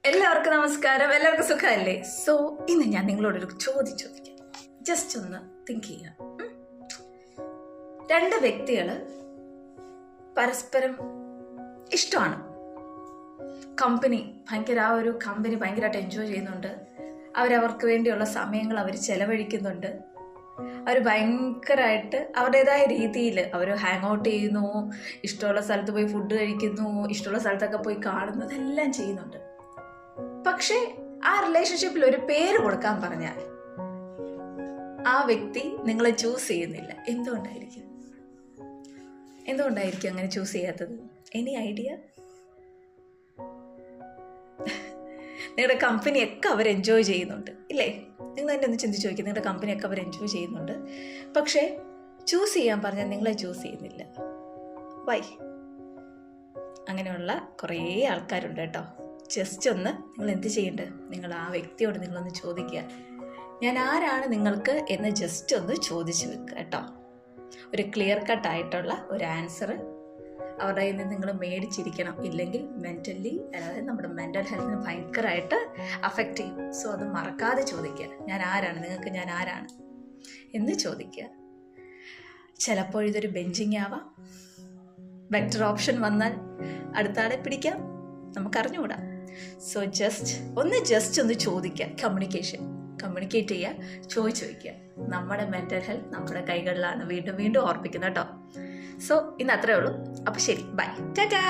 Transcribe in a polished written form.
എല്ലാവർക്കും നമസ്കാരം. എല്ലാവർക്കും സുഖമല്ലേ? സോ ഇന്ന് ഞാൻ നിങ്ങളോടൊരു ചോദ്യം ചോദിക്കാം. ജസ്റ്റ് ഒന്ന് തിങ്ക് ചെയ്യുക. രണ്ട് വ്യക്തികൾ പരസ്പരം ഇഷ്ടമാണ്. കമ്പനി ഭയങ്കരമായിട്ട് എൻജോയ് ചെയ്യുന്നുണ്ട്. അവരവർക്ക് വേണ്ടിയുള്ള സമയങ്ങൾ അവർ ചെലവഴിക്കുന്നുണ്ട്. അവർ ഭയങ്കരമായിട്ട് അവരുടേതായ രീതിയിൽ അവർ ഹാങ് ഔട്ട് ചെയ്യുന്നു, ഇഷ്ടമുള്ള സ്ഥലത്ത് പോയി ഫുഡ് കഴിക്കുന്നു, ഇഷ്ടമുള്ള സ്ഥലത്തൊക്കെ പോയി കാണുന്നു, ഇതെല്ലാം ചെയ്യുന്നുണ്ട്. പക്ഷേ ആ റിലേഷൻഷിപ്പിൽ ഒരു പേര് കൊടുക്കാൻ പറഞ്ഞാൽ ആ വ്യക്തി നിങ്ങളെ ചൂസ് ചെയ്യുന്നില്ല. എന്തുകൊണ്ടായിരിക്കും അങ്ങനെ ചൂസ് ചെയ്യാത്തത്? Any idea? നിങ്ങളുടെ കമ്പനിയൊക്കെ അവർ എൻജോയ് ചെയ്യുന്നുണ്ട് ഇല്ലേ? നിങ്ങൾ തന്നെ ഒന്ന് ചിന്തിച്ച് നോക്കി. നിങ്ങളുടെ കമ്പനിയൊക്കെ അവർ എൻജോയ് ചെയ്യുന്നുണ്ട്, പക്ഷേ ചൂസ് ചെയ്യാൻ പറഞ്ഞാൽ നിങ്ങളെ ചൂസ് ചെയ്യുന്നില്ല. വൈ? അങ്ങനെയുള്ള കുറേ ആൾക്കാരുണ്ട് കേട്ടോ. ജസ്റ്റ് ഒന്ന് നിങ്ങൾ എന്ത് ചെയ്യേണ്ടത്? നിങ്ങൾ ആ വ്യക്തിയോട് നിങ്ങളൊന്ന് ചോദിക്കുക, ഞാൻ ആരാണ് നിങ്ങൾക്ക് എന്ന് ജസ്റ്റ് ഒന്ന് ചോദിച്ചു വെക്കുക കേട്ടോ. ഒരു ക്ലിയർ കട്ടായിട്ടുള്ള ഒരു ആൻസർ അവരുടെ കയ്യിൽ നിന്ന് നിങ്ങൾ മേടിച്ചിരിക്കണം. ഇല്ലെങ്കിൽ മെൻ്റലി, അതായത് നമ്മുടെ മെൻ്റൽ ഹെൽത്തിനെ ഭയങ്കരമായിട്ട് അഫക്റ്റ് ചെയ്യും. സോ അത് മറക്കാതെ ചോദിക്കുക, ഞാൻ ആരാണ്, നിങ്ങൾക്ക് ഞാൻ ആരാണ് എന്ന് ചോദിക്കുക. ചിലപ്പോൾ ഇതൊരു ബെഞ്ചിങ് ആവാം. ബെറ്റർ ഓപ്ഷൻ വന്നാൽ അടുത്ത ആളെ പിടിക്കാം, നമുക്കറിഞ്ഞുകൂടാ. സോ ജസ്റ്റ് ഒന്ന് ചോദിക്കുക. കമ്മ്യൂണിക്കേറ്റ് ചെയ്യുക, ചോദിച്ചു വയ്ക്കുക. നമ്മുടെ മെൻ്റൽ ഹെൽത്ത് നമ്മുടെ കൈകളിലാണ്. വീണ്ടും ഓർപ്പിക്കുന്നത് കേട്ടോ. സോ ഇന്ന് അത്രേ ഉള്ളൂ. അപ്പോൾ ശരി, ബൈ, ടാറ്റാ.